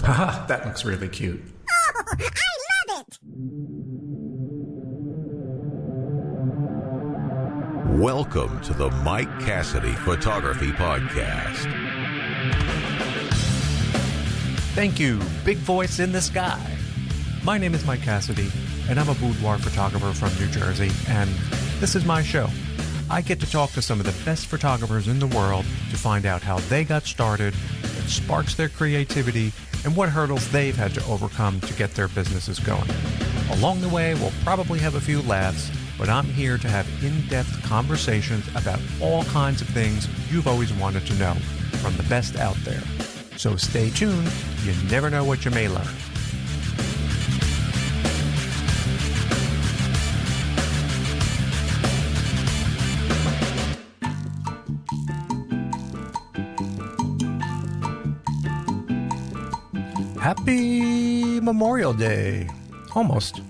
Haha, that looks really cute. Oh, I love it! Welcome to the Mike Cassidy Photography Podcast. Thank you, big voice in the sky. My name is Mike Cassidy, and I'm a boudoir photographer from New Jersey, and this is my show. I get to talk to some of the best photographers in the world to find out how they got started, what sparks their creativity, and what hurdles they've had to overcome to get their businesses going. Along the way, we'll probably have a few laughs, but I'm here to have in-depth conversations about all kinds of things you've always wanted to know from the best out there. So stay tuned. You never know what you may learn. Happy Memorial Day. Almost.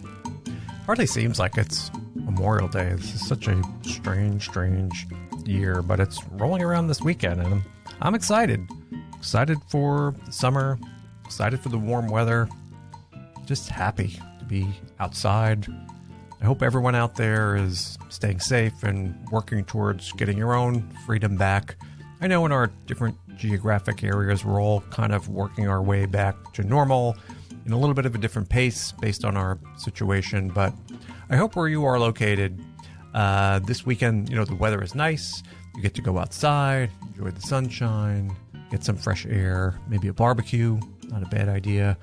Hardly seems like it's Memorial Day. This is such a strange year, but it's rolling around this weekend, and I'm excited. Excited for the summer, excited for the warm weather, just happy to be outside. I hope everyone out there is staying safe and working towards getting your own freedom back. I know in our different geographic areas, we're all kind of working our way back to normal in a little bit of a different pace based on our situation. But I hope where you are located this weekend, the weather is nice. You get to go outside, enjoy the sunshine, get some fresh air, maybe a barbecue, not a bad idea.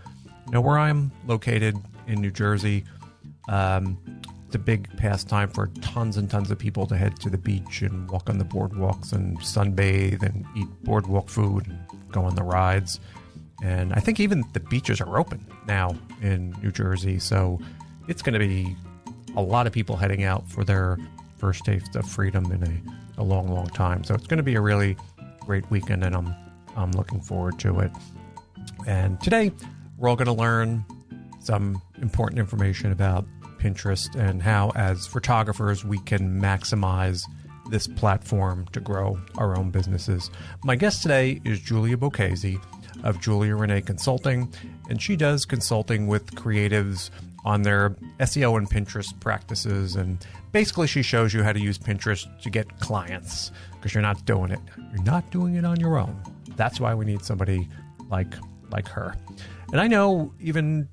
Where I'm located in New Jersey, it's a big pastime for tons and tons of people to head to the beach and walk on the boardwalks and sunbathe and eat boardwalk food and go on the rides. And I think even the beaches are open now in New Jersey. So it's going to be a lot of people heading out for their first taste of freedom in a long time. So it's going to be a really great weekend, and I'm looking forward to it. And today we're all going to learn some important information about Pinterest and how, as photographers, we can maximize this platform to grow our own businesses. My guest today is Julia Bocchese of Julia Renee Consulting, and she does consulting with creatives on their SEO and Pinterest practices. And basically she shows you how to use Pinterest to get clients, because you're not doing it. You're not doing it on your own. That's why we need somebody like her. And I know even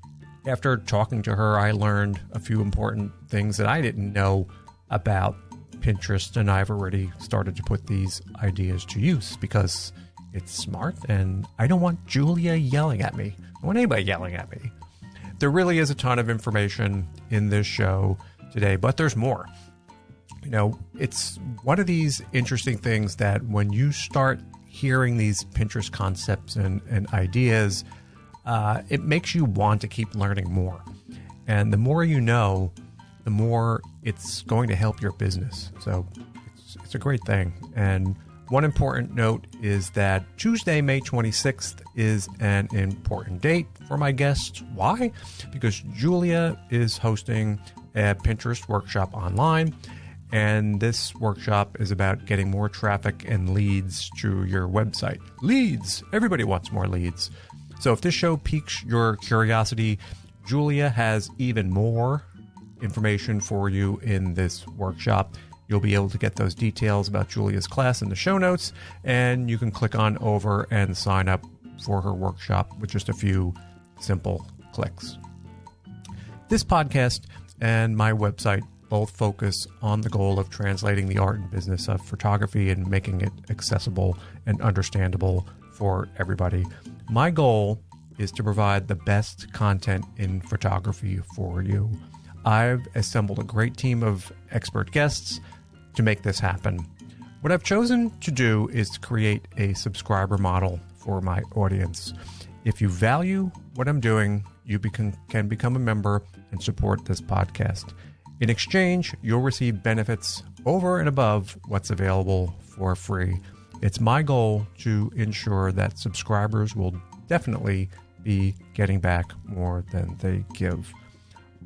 after talking to her, I learned a few important things that I didn't know about Pinterest, and I've already started to put these ideas to use because it's smart, and I don't want Julia yelling at me. I don't want anybody yelling at me. There really is a ton of information in this show today, but there's more. It's one of these interesting things that when you start hearing these Pinterest concepts and ideas, it makes you want to keep learning more. And the more you know, the more it's going to help your business. So it's a great thing. And one important note is that Tuesday, May 26th is an important date for my guest. Why? Because Julia is hosting a Pinterest workshop online. And this workshop is about getting more traffic and leads to your website. Leads! Everybody wants more leads. So if this show piques your curiosity, Julia has even more information for you in this workshop. You'll be able to get those details about Julia's class in the show notes, and you can click on over and sign up for her workshop with just a few simple clicks. This podcast and my website both focus on the goal of translating the art and business of photography and making it accessible and understandable for everybody. My goal is to provide the best content in photography for you. I've assembled a great team of expert guests to make this happen. What I've chosen to do is to create a subscriber model for my audience. If you value what I'm doing, you can become a member and support this podcast. In exchange, you'll receive benefits over and above what's available for free. It's my goal to ensure that subscribers will definitely be getting back more than they give.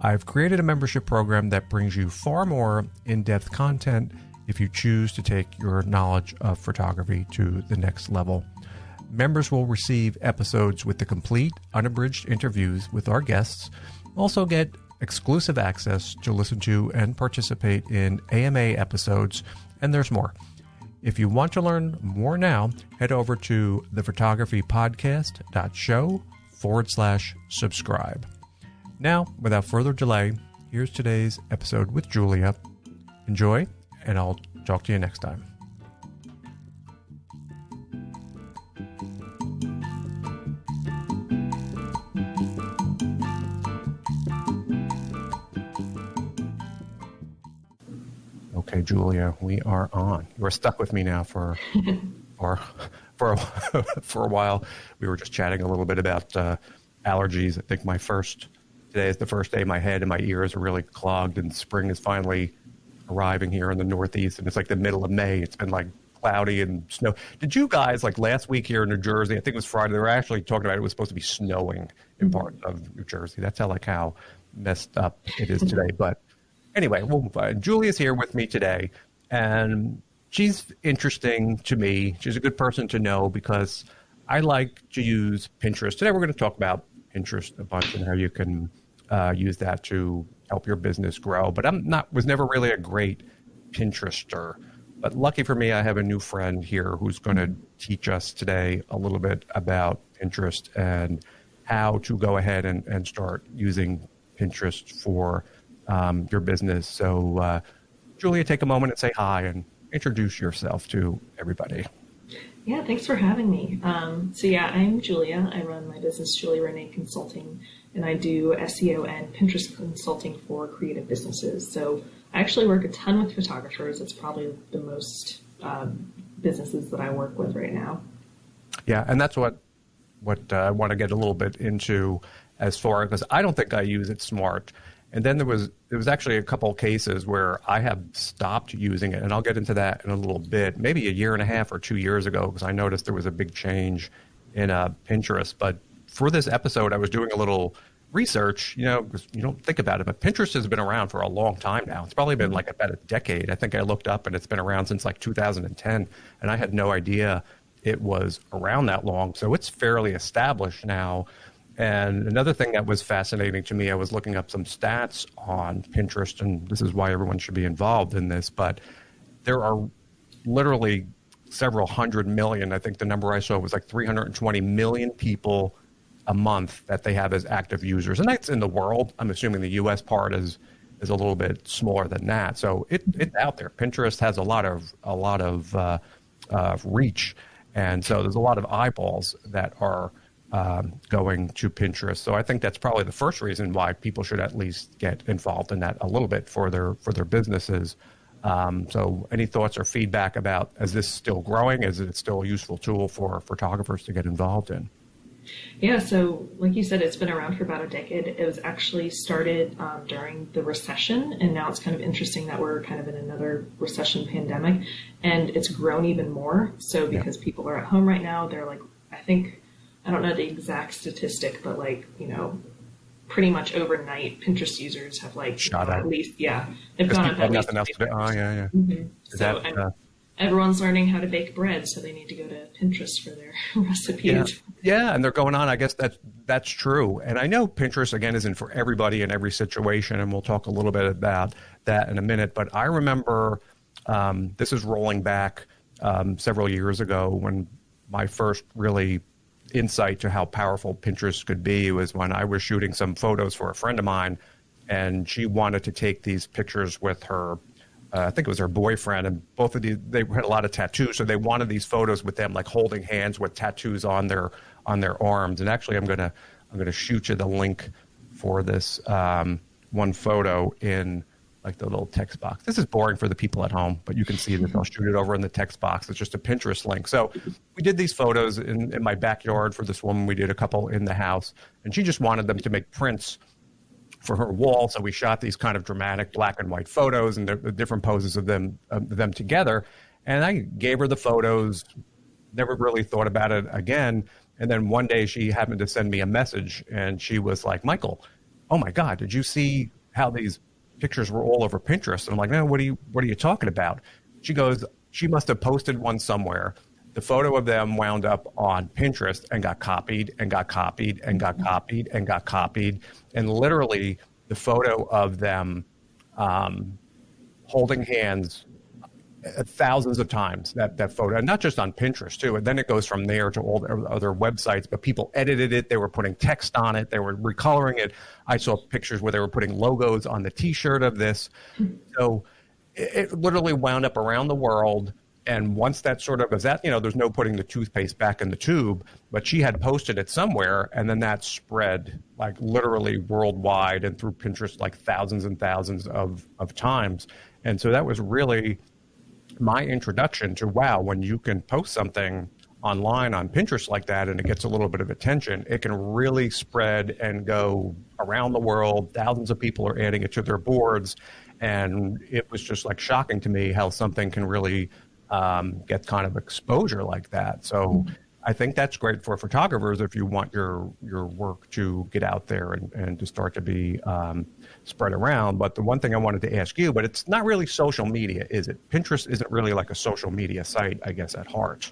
I've created a membership program that brings you far more in-depth content if you choose to take your knowledge of photography to the next level. members will receive episodes with the complete, unabridged interviews with our guests, also get exclusive access to listen to and participate in AMA episodes, and there's more. If you want to learn more now, head over to thephotographypodcast.show/subscribe. Now, without further delay, here's today's episode with Julia. Enjoy, and I'll talk to you next time. Okay, Julia, we are on. You are stuck with me now for a while. We were just chatting a little bit about allergies. I think today is the first day my head and my ears are really clogged, and spring is finally arriving here in the Northeast, and it's like the middle of May. It's been like cloudy and snow. Did you guys, like last week here in New Jersey, I think it was Friday, they were actually talking about it was supposed to be snowing in parts of New Jersey. That's how messed up it is today. But anyway, we'll move on. Julia's here with me today, and she's interesting to me. She's a good person to know because I like to use Pinterest. Today we're going to talk about Pinterest a bunch and how you can use that to help your business grow. But was never really a great Pinterester. But lucky for me, I have a new friend here who's going to teach us today a little bit about Pinterest and how to go ahead and start using Pinterest for your business. So, Julia, take a moment and say hi and introduce yourself to everybody. Yeah, thanks for having me. I'm Julia. I run my business, Julia Renee Consulting, and I do SEO and Pinterest consulting for creative businesses. So I actually work a ton with photographers. It's probably the most businesses that I work with right now. Yeah, and that's what I want to get a little bit into as far, because I don't think I use it smart. And then there was actually a couple of cases where I have stopped using it, and I'll get into that in a little bit, maybe a year and a half or 2 years ago, because I noticed there was a big change in Pinterest. But for this episode, I was doing a little research, because you don't think about it, but Pinterest has been around for a long time now. It's probably been like about a decade. I think I looked up, and it's been around since like 2010, and I had no idea it was around that long. So it's fairly established now. And another thing that was fascinating to me, I was looking up some stats on Pinterest, and this is why everyone should be involved in this, but there are literally several hundred million. I think the number I saw was like 320 million people a month that they have as active users. And that's in the world. I'm assuming the US part is a little bit smaller than that. So it's out there. Pinterest has a lot of reach. And so there's a lot of eyeballs that are going to Pinterest. So I think that's probably the first reason why people should at least get involved in that a little bit for their businesses. So any thoughts or feedback about, is this still growing? Is it still a useful tool for photographers to get involved in? Yeah, so like you said, it's been around for about a decade. It was actually started during the recession, and now it's kind of interesting that we're kind of in another recession pandemic, and it's grown even more. So because people are at home right now, they're like, I don't know the exact statistic, but pretty much overnight, Pinterest users have shot up. At least, they've gone up at least. Nothing else to do. Oh, yeah. Mm-hmm. So everyone's learning how to bake bread, so they need to go to Pinterest for their recipes. Yeah, and they're going on. I guess that's true. And I know Pinterest, again, isn't for everybody in every situation, and we'll talk a little bit about that in a minute. But I remember this is rolling back several years ago when my first really insight to how powerful Pinterest could be was when I was shooting some photos for a friend of mine, and she wanted to take these pictures with her, I think it was her boyfriend, and both of they had a lot of tattoos, so they wanted these photos with them like holding hands with tattoos on their arms. And actually, I'm gonna shoot you the link for this one photo in like the little text box. This is boring for the people at home, but you can see that I'll shoot it over in the text box. It's just a Pinterest link. So we did these photos in my backyard for this woman. We did a couple in the house, and she just wanted them to make prints for her wall. So we shot these kind of dramatic black and white photos and the different poses of them together. And I gave her the photos, never really thought about it again. And then one day she happened to send me a message, and she was like, "Michael, oh my God, did you see how these pictures were all over Pinterest?" And I'm like, "No, what are you talking about?" She goes, she must have posted one somewhere, the photo of them wound up on Pinterest and got copied and got copied and got copied and got copied. And literally the photo of them holding hands thousands of times, that photo, and not just on Pinterest too. And then it goes from there to all the other websites, but people edited it. They were putting text on it. They were recoloring it. I saw pictures where they were putting logos on the t-shirt of this. So it literally wound up around the world. And once that sort of, because that, there's no putting the toothpaste back in the tube, but she had posted it somewhere, and then that spread like literally worldwide and through Pinterest like thousands and thousands of times. And so that was really my introduction to, wow, when you can post something online on Pinterest like that and it gets a little bit of attention, it can really spread and go around the world. Thousands of people are adding it to their boards. And it was just like shocking to me how something can really get kind of exposure like that. So I think that's great for photographers if you want your work to get out there and to start to be spread around. But the one thing I wanted to ask you, but it's not really social media, is it? Pinterest isn't really like a social media site, I guess, at heart.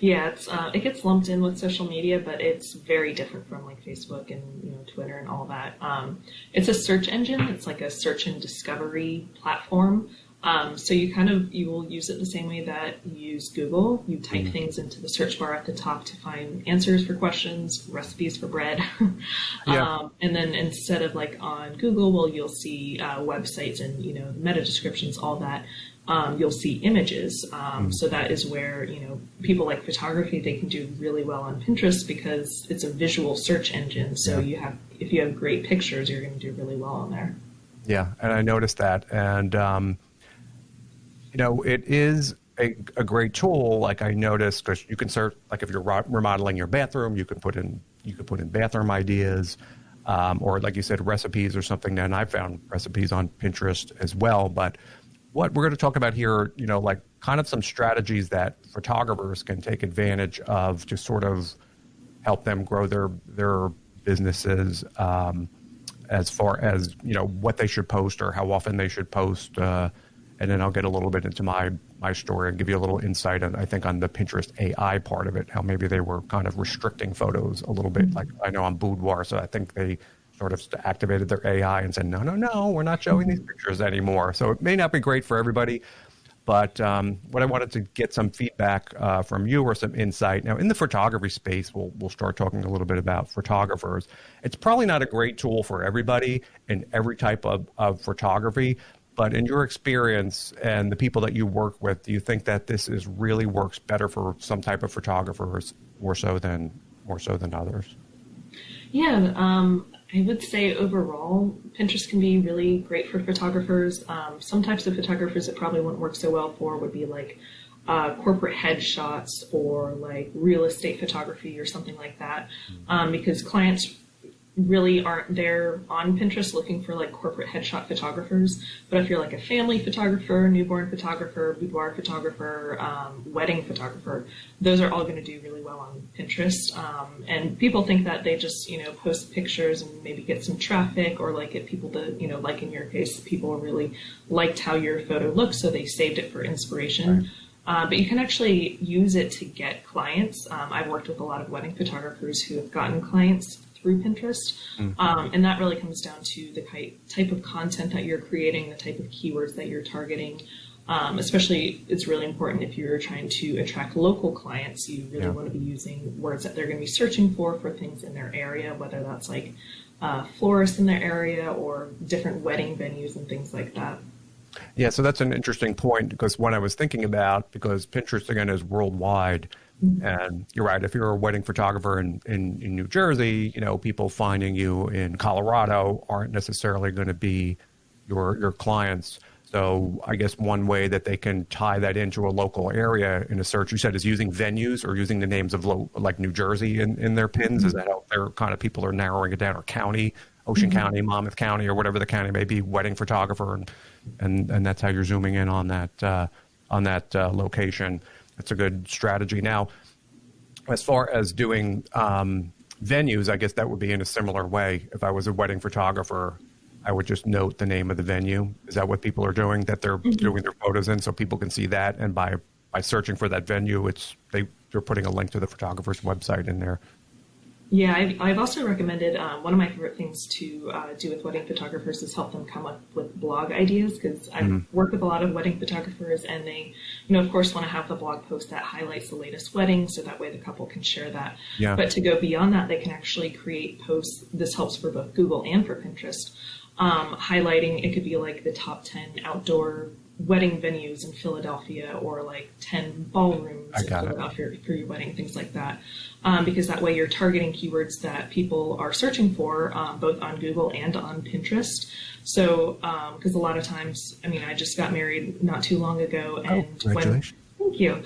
Yeah, it gets lumped in with social media, but it's very different from like Facebook and Twitter and all that. It's a search engine. It's like a search and discovery platform. So you will use it the same way that you use Google. You type things into the search bar at the top to find answers for questions, recipes for bread. Yeah. And then instead of like on Google, well, you'll see websites and, meta descriptions, all that. You'll see images. So that is where, people like photography, they can do really well on Pinterest because it's a visual search engine. So if you have great pictures, you're going to do really well on there. Yeah. And I noticed that. And, it is a great tool. Like I noticed, because you can search, like if you're remodeling your bathroom, you can put in bathroom ideas, or like you said, recipes or something. And I found recipes on Pinterest as well. But what we're going to talk about here, like kind of some strategies that photographers can take advantage of to sort of help them grow their businesses, as far as, what they should post or how often they should post. And then I'll get a little bit into my story and give you a little insight on, I think, on the Pinterest AI part of it, how maybe they were kind of restricting photos a little bit. Like I know on Boudoir, so I think they sort of activated their AI and said, no, we're not showing these pictures anymore. So it may not be great for everybody, but what I wanted to get some feedback from you or some insight. Now, in the photography space, we'll start talking a little bit about photographers. It's probably not a great tool for everybody in every type of photography. But in your experience and the people that you work with, do you think that this really works better for some type of photographers more so than others? Yeah, I would say overall, Pinterest can be really great for photographers. Some types of photographers it probably wouldn't work so well for would be like corporate headshots or like real estate photography or something like that, because clients really aren't there on Pinterest looking for like corporate headshot photographers. But if you're like a family photographer, newborn photographer, boudoir photographer, wedding photographer, those are all going to do really well on Pinterest. And people think that they just, post pictures and maybe get some traffic or like get people to, like in your case, people really liked how your photo looked, so they saved it for inspiration. Right. But you can actually use it to get clients. I've worked with a lot of wedding photographers who have gotten clients through Pinterest. And that really comes down to the type of content that you're creating, the type of keywords that you're targeting. Especially, it's really important if you're trying to attract local clients, you really want to be using words that they're going to be searching for things in their area, whether that's like florists in their area or different wedding venues and things like that. Yeah, so that's an interesting point, because what I was thinking about, because Pinterest, again, is worldwide. And you're right. If you're a wedding photographer in New Jersey, people finding you in Colorado aren't necessarily going to be your clients. So I guess one way that they can tie that into a local area in a search, you said, is using venues or using the names of like New Jersey in their pins. Is that how their kind of people are narrowing it down, or county, Ocean County, Monmouth County, or whatever the county may be, wedding photographer, and that's how you're zooming in on that location. That's a good strategy. Now, as far as doing venues, I guess that would be in a similar way. If I was a wedding photographer, I would just note the name of the venue. Is that what people are doing, that they're doing their photos in, so people can see that? And by by searching for that venue, they're putting a link to the photographer's website in there. Yeah, I've also recommended one of my favorite things to do with wedding photographers is help them come up with blog ideas, because I've worked with a lot of wedding photographers, and they, of course, want to have the blog post that highlights the latest wedding, so that way the couple can share that. Yeah. But to go beyond that, they can actually create posts. This helps for both Google and for Pinterest, highlighting. It could be like the top 10 outdoor wedding venues in Philadelphia, or like 10 ballrooms in Philadelphia for your wedding, things like that. Because that way you're targeting keywords that people are searching for, both on Google and on Pinterest. So, because a lot of times, I just got married not too long ago, and congratulations. Thank you.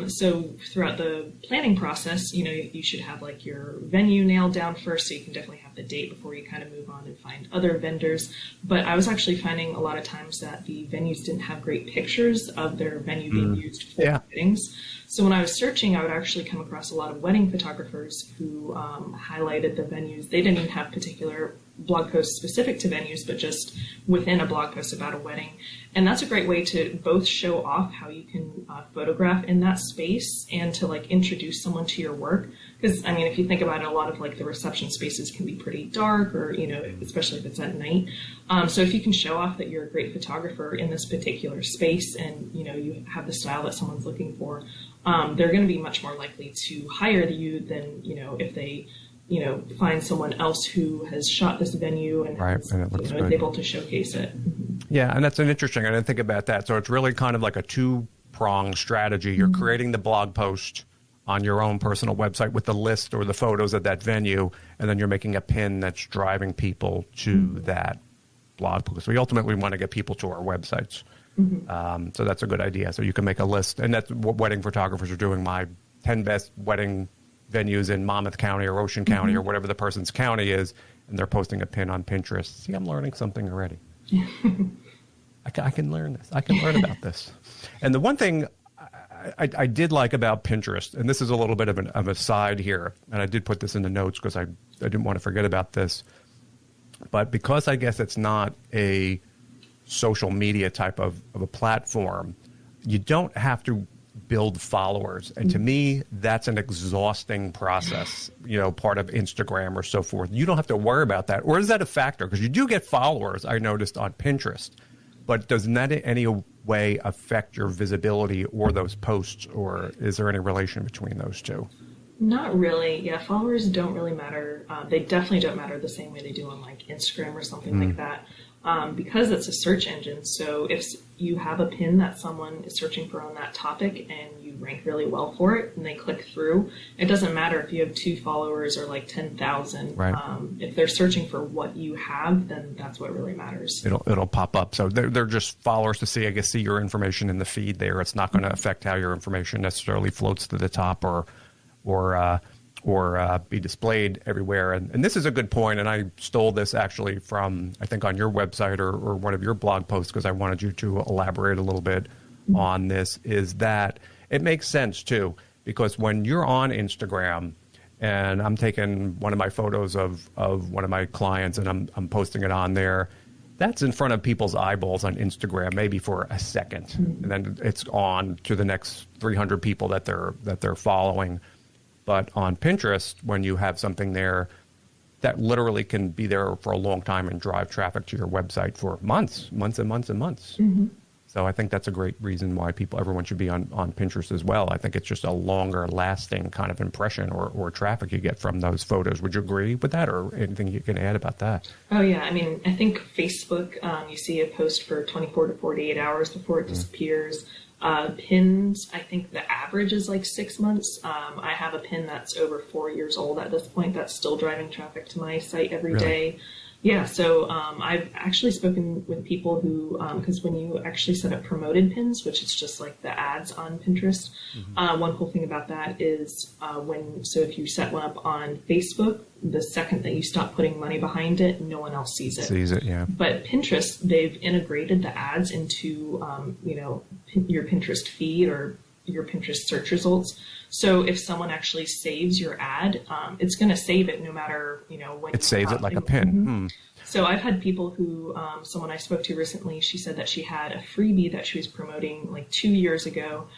So throughout the planning process, you should have like your venue nailed down first, so you can definitely have the date before you kind of move on and find other vendors. But I was actually finding a lot of times that the venues didn't have great pictures of their venue being used for weddings. So when I was searching, I would actually come across a lot of wedding photographers who highlighted the venues. They didn't even have particular blog posts specific to venues, but just within a blog post about a wedding. And that's a great way to both show off how you can photograph in that space, and to like introduce someone to your work. Because if you think about it, a lot of like the reception spaces can be pretty dark, or especially if it's at night. So if you can show off that you're a great photographer in this particular space, and you have the style that someone's looking for, they're going to be much more likely to hire you than if they find someone else who has shot this venue and, and it looks is able to showcase it. Yeah, and that's an interesting. I didn't think about that. So it's really kind of like a two-pronged strategy. You're creating the blog post on your own personal website with the list or the photos of that venue, and then you're making a pin that's driving people to that blog post. We ultimately want to get people to our websites. So that's a good idea. So you can make a list, and that's what wedding photographers are doing. My 10 best wedding venues in Monmouth County or Ocean County or whatever the person's county is, and they're posting a pin on Pinterest. See, I'm learning something already. I can learn this. I can learn about this. And the one thing I did like about Pinterest, and this is a little bit of a side here, and I did put this in the notes because I didn't want to forget about this, but because I guess it's not a social media type of a platform, you don't have to build followers. And to me, that's an exhausting process, part of Instagram or so forth. You don't have to worry about that. Or is that a factor? Because you do get followers, I noticed, on Pinterest. But doesn't that in any way affect your visibility or those posts? Or is there any relation between those two? Not really. Yeah, followers don't really matter. They definitely don't matter the same way they do on like Instagram or something like that. Because it's a search engine. So if you have a pin that someone is searching for on that topic and you rank really well for it and they click through, it doesn't matter if you have 2 followers or like 10,000. Right. If they're searching for what you have, then that's what really matters. It'll pop up. So they're just followers to see, see your information in the feed there. It's not going to affect how your information necessarily floats to the top or be displayed everywhere. And this is a good point, and I stole this actually from, I think, on your website or one of your blog posts, because I wanted you to elaborate a little bit on this, is that it makes sense, too, because when you're on Instagram, and I'm taking one of my photos of one of my clients, and I'm posting it on there, that's in front of people's eyeballs on Instagram, maybe for a second, and then it's on to the next 300 people that they're following. But on Pinterest, when you have something there, that literally can be there for a long time and drive traffic to your website for months and months and months. So I think that's a great reason why everyone should be on Pinterest as well. I think it's just a longer lasting kind of impression or traffic you get from those photos. Would you agree with that, or anything you can add about that? Oh, yeah. I think Facebook, you see a post for 24 to 48 hours before it disappears. Pins, I think the average is like 6 months. I have a pin that's over 4 years old at this point that's still driving traffic to my site every day. Yeah, so I've actually spoken with people who, because when you actually set up promoted pins, which is just like the ads on Pinterest, one cool thing about that is if you set one up on Facebook, the second that you stop putting money behind it, no one else sees it. Yeah. But Pinterest, they've integrated the ads into, your Pinterest feed or your Pinterest search results. So if someone actually saves your ad, it's going to save it no matter, when it saves it like a pin. So I've had people who, someone I spoke to recently, she said that she had a freebie that she was promoting like 2 years ago.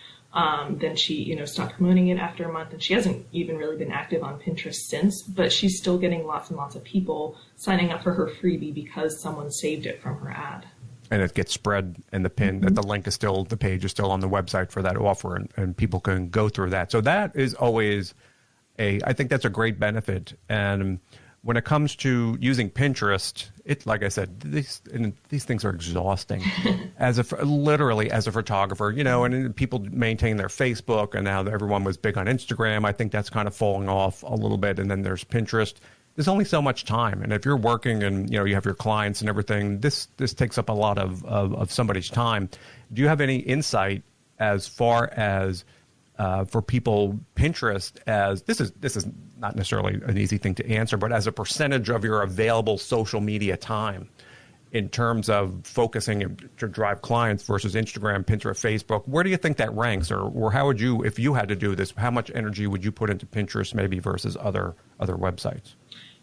Then she, stopped promoting it after a month, and she hasn't even really been active on Pinterest since, but she's still getting lots and lots of people signing up for her freebie because someone saved it from her ad. And it gets spread in the pin, that the link is still, the page is still on the website for that offer, and people can go through that. So that is always I think that's a great benefit. And when it comes to using Pinterest, like I said, these things are exhausting. Literally as a photographer, and people maintain their Facebook, and now everyone was big on Instagram. I think that's kind of falling off a little bit. And then there's Pinterest. There's only so much time. And if you're working and, you have your clients and everything, this takes up a lot of somebody's time. Do you have any insight as far as for people, Pinterest, as this is not necessarily an easy thing to answer, but as a percentage of your available social media time in terms of focusing to drive clients versus Instagram, Pinterest, Facebook, where do you think that ranks? Or how would you, if you had to do this, how much energy would you put into Pinterest maybe versus other websites?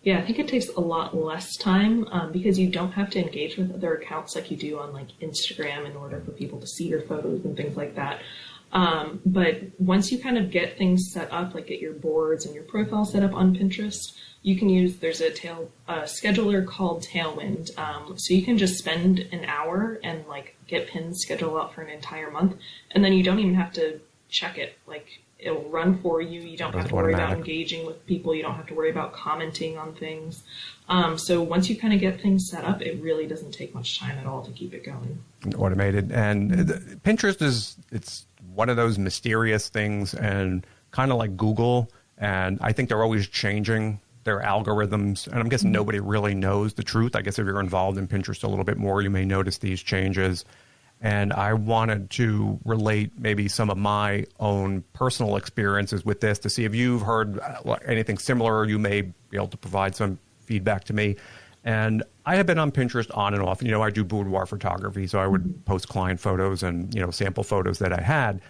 Yeah, I think it takes a lot less time because you don't have to engage with other accounts like you do on like Instagram in order for people to see your photos and things like that. But once you kind of get things set up, like get your boards and your profile set up on Pinterest, you can there's a scheduler called Tailwind. So you can just spend an hour and like get pins scheduled out for an entire month. And then you don't even have to check it. Like it'll run for you. You don't have to worry about engaging with people. You don't have to worry about commenting on things. So once you kind of get things set up, it really doesn't take much time at all to keep it going. Automated. And Pinterest it's one of those mysterious things, and kind of like Google. And I think they're always changing their algorithms. And I'm guessing nobody really knows the truth. I guess if you're involved in Pinterest a little bit more, you may notice these changes. And I wanted to relate maybe some of my own personal experiences with this to see if you've heard anything similar, or you may be able to provide some feedback to me. And I have been on Pinterest on and off. I do boudoir photography, so I would post client photos and, sample photos that I had.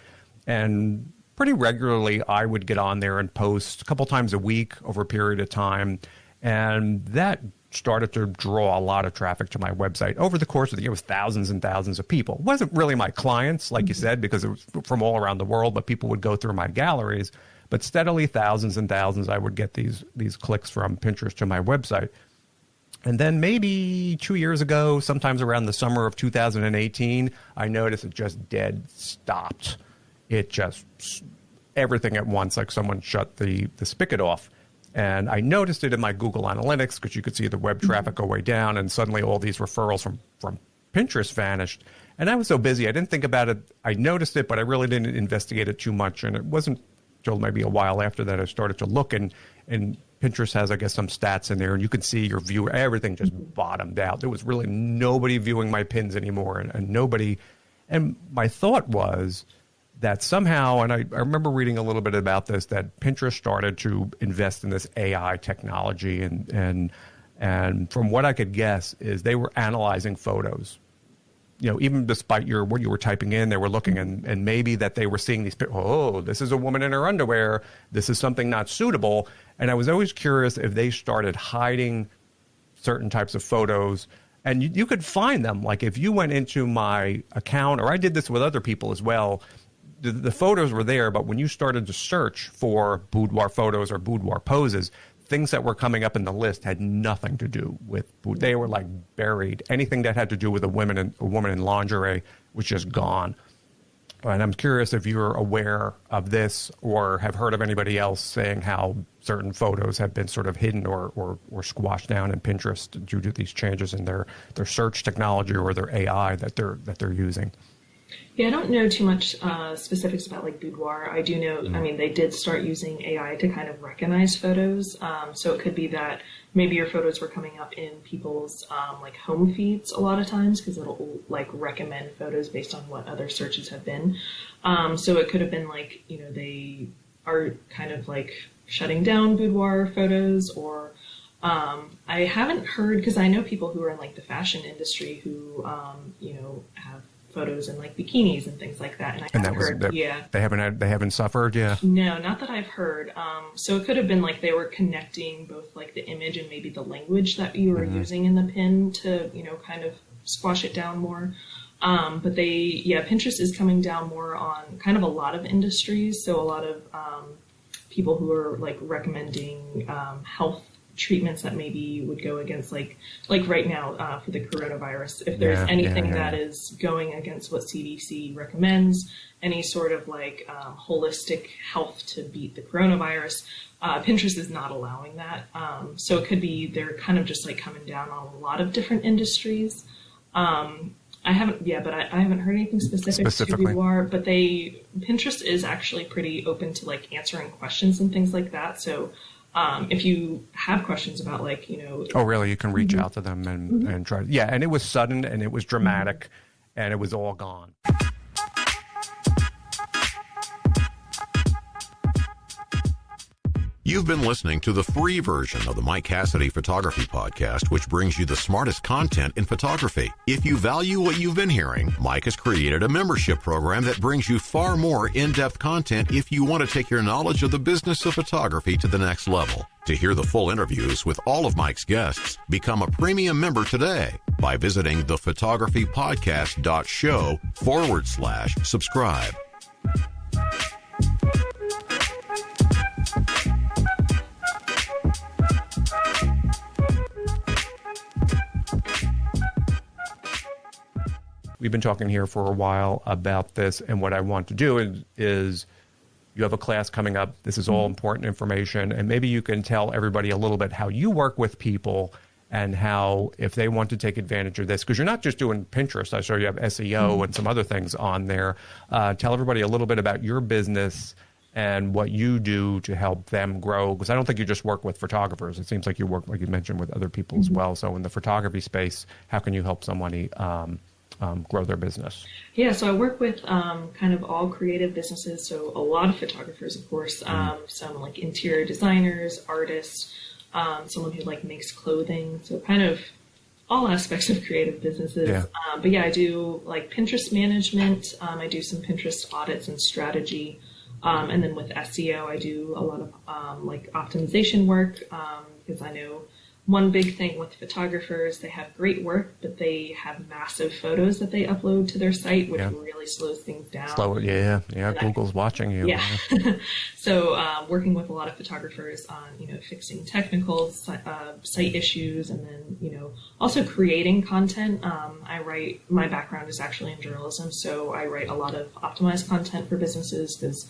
And pretty regularly, I would get on there and post a couple times a week over a period of time. And that started to draw a lot of traffic to my website. Over the course of the year, it was thousands and thousands of people. It wasn't really my clients, like you said, because it was from all around the world, but people would go through my galleries. But steadily, thousands and thousands, I would get these clicks from Pinterest to my website. And then maybe 2 years ago, sometimes around the summer of 2018, I noticed it just dead stopped. It just, everything at once, like someone shut the spigot off. And I noticed it in my Google Analytics because you could see the web traffic go way down, and suddenly all these referrals from Pinterest vanished. And I was so busy, I didn't think about it. I noticed it, but I really didn't investigate it too much. And it wasn't until maybe a while after that I started to look, and Pinterest has, I guess, some stats in there, and you can see your view, everything just bottomed out. There was really nobody viewing my pins anymore, and nobody. And my thought was that somehow, and I remember reading a little bit about this, that Pinterest started to invest in this AI technology, and from what I could guess is they were analyzing photos. Even despite what you were typing in, they were looking, and maybe that they were seeing these, this is a woman in her underwear. This is something not suitable. And I was always curious if they started hiding certain types of photos. And you could find them. Like if you went into my account, or I did this with other people as well, the photos were there, but when you started to search for boudoir photos or boudoir poses, things that were coming up in the list had nothing to do with boudoir. They were like buried. Anything that had to do with a woman in lingerie was just gone. And I'm curious if you're aware of this or have heard of anybody else saying how certain photos have been sort of hidden or squashed down in Pinterest due to these changes in their search technology or their AI that they're using. Yeah, I don't know too much specifics about like boudoir. I do know, I mean, they did start using AI to kind of recognize photos. So it could be that maybe your photos were coming up in people's like home feeds a lot of times because it'll like recommend photos based on what other searches have been. So it could have been like, they are kind of like shutting down boudoir photos, or I haven't heard, because I know people who are in like the fashion industry who, have photos in like bikinis and things like that, and I haven't heard. They haven't suffered. Yeah. No, not that I've heard. So it could have been like they were connecting both like the image and maybe the language that you were using in the pin to kind of squash it down more. But Pinterest is coming down more on kind of a lot of industries. So a lot of people who are like recommending health treatments that maybe would go against like right now for the coronavirus. If there's anything that is going against what CDC recommends, any sort of like holistic health to beat the coronavirus, Pinterest is not allowing that. So it could be they're kind of just like coming down on a lot of different industries. I haven't heard anything specific to boudoir, but Pinterest is actually pretty open to like answering questions and things like that. So if you have questions about like, Oh, really? You can reach out to them and try. Yeah. And it was sudden and it was dramatic and it was all gone. You've been listening to the free version of the Mike Cassidy Photography Podcast, which brings you the smartest content in photography. If you value what you've been hearing, Mike has created a membership program that brings you far more in-depth content if you want to take your knowledge of the business of photography to the next level. To hear the full interviews with all of Mike's guests, become a premium member today by visiting thephotographypodcast.show/subscribe. We've been talking here for a while about this, and what I want to do is you have a class coming up. This is all important information, and maybe you can tell everybody a little bit how you work with people and how, if they want to take advantage of this, because you're not just doing Pinterest. I saw you have SEO and some other things on there. Tell everybody a little bit about your business and what you do to help them grow, because I don't think you just work with photographers. It seems like you work, like you mentioned, with other people as well. So in the photography space, how can you help somebody grow their business? Yeah, so I work with kind of all creative businesses, so a lot of photographers, of course, some like interior designers, artists, someone who like makes clothing, so kind of all aspects of creative businesses. Yeah. But yeah, I do like Pinterest management, I do some Pinterest audits and strategy, and then with SEO, I do a lot of like optimization work, because I know one big thing with photographers, they have great work, but they have massive photos that they upload to their site, which really slows things down. Google's watching you. Yeah. So working with a lot of photographers on, fixing technical site issues, and then, also creating content. My background is actually in journalism, so I write a lot of optimized content for businesses, because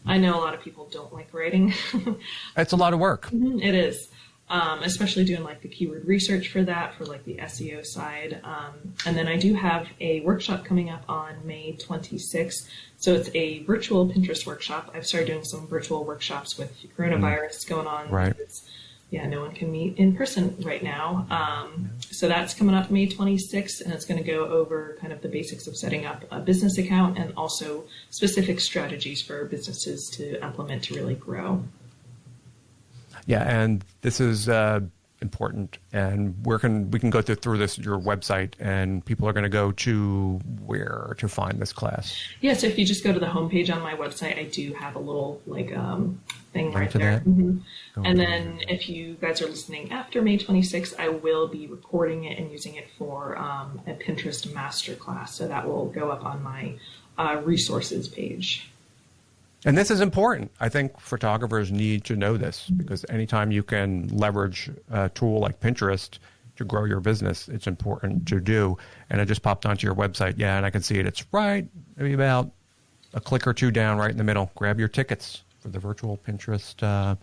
I know a lot of people don't like writing. It's a lot of work. It is. Especially doing like the keyword research for that, for like the SEO side. And then I do have a workshop coming up on May 26th. So it's a virtual Pinterest workshop. I've started doing some virtual workshops with coronavirus going on. Right. Because, no one can meet in person right now. So that's coming up May 26th, and it's going to go over kind of the basics of setting up a business account and also specific strategies for businesses to implement to really grow. Yeah, and this is important, and we can go through this your website, and people are going to go to where to find this class. Yeah, so if you just go to the homepage on my website, I do have a little thing right there. And then if you guys are listening after May 26th, I will be recording it and using it for a Pinterest masterclass. So that will go up on my resources page. And this is important. I think photographers need to know this, because anytime you can leverage a tool like Pinterest to grow your business, it's important to do. And I just popped onto your website. Yeah, and I can see it. It's right, maybe about a click or two down right in the middle. Grab your tickets for the virtual Pinterest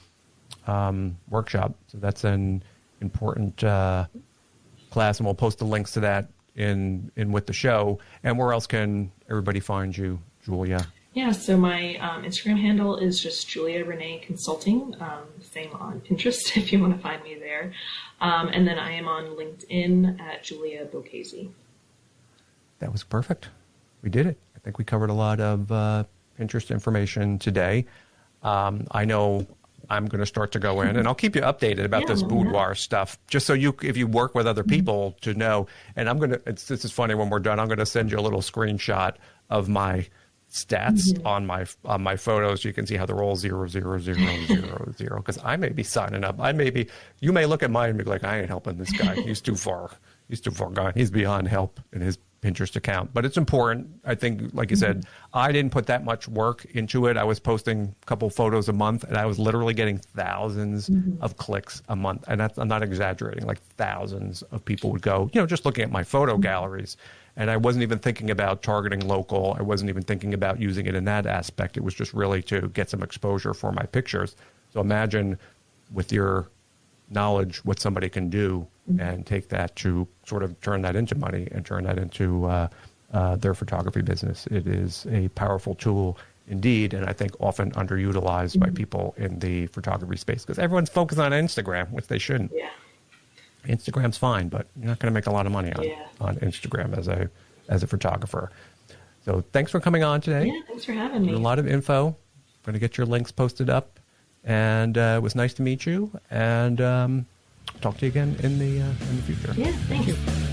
workshop. So that's an important class, and we'll post the links to that in with the show. And where else can everybody find you, Julia? Yeah, so my Instagram handle is just Julia Renee Consulting. Same on Pinterest if you want to find me there. And then I am on LinkedIn at Julia Bocchese. That was perfect. We did it. I think we covered a lot of Pinterest information today. I know I'm going to start to go in, and I'll keep you updated about this boudoir stuff, just so if you work with other people to know. And this is funny, when we're done, I'm going to send you a little screenshot of my stats on my photos. You can see how they're all 0, 0, 0, 0, 0, because I may be signing up. You may look at mine and be like, I ain't helping this guy. He's too far gone. He's beyond help in his Pinterest account. But it's important. I think, like you said, I didn't put that much work into it. I was posting a couple photos a month, and I was literally getting thousands of clicks a month. And I'm not exaggerating, like thousands of people would go, just looking at my photo galleries. And I wasn't even thinking about targeting local. I wasn't even thinking about using it in that aspect. It was just really to get some exposure for my pictures. So imagine with your knowledge what somebody can do and take that to sort of turn that into money and turn that into their photography business. It is a powerful tool indeed, and I think often underutilized by people in the photography space because everyone's focused on Instagram, which they shouldn't. Yeah. Instagram's fine, but you're not going to make a lot of money on Instagram as a photographer. So thanks for coming on today. Yeah, thanks for having me. A lot of info. Going to get your links posted up. And it was nice to meet you, and talk to you again in the future. Yeah, thanks.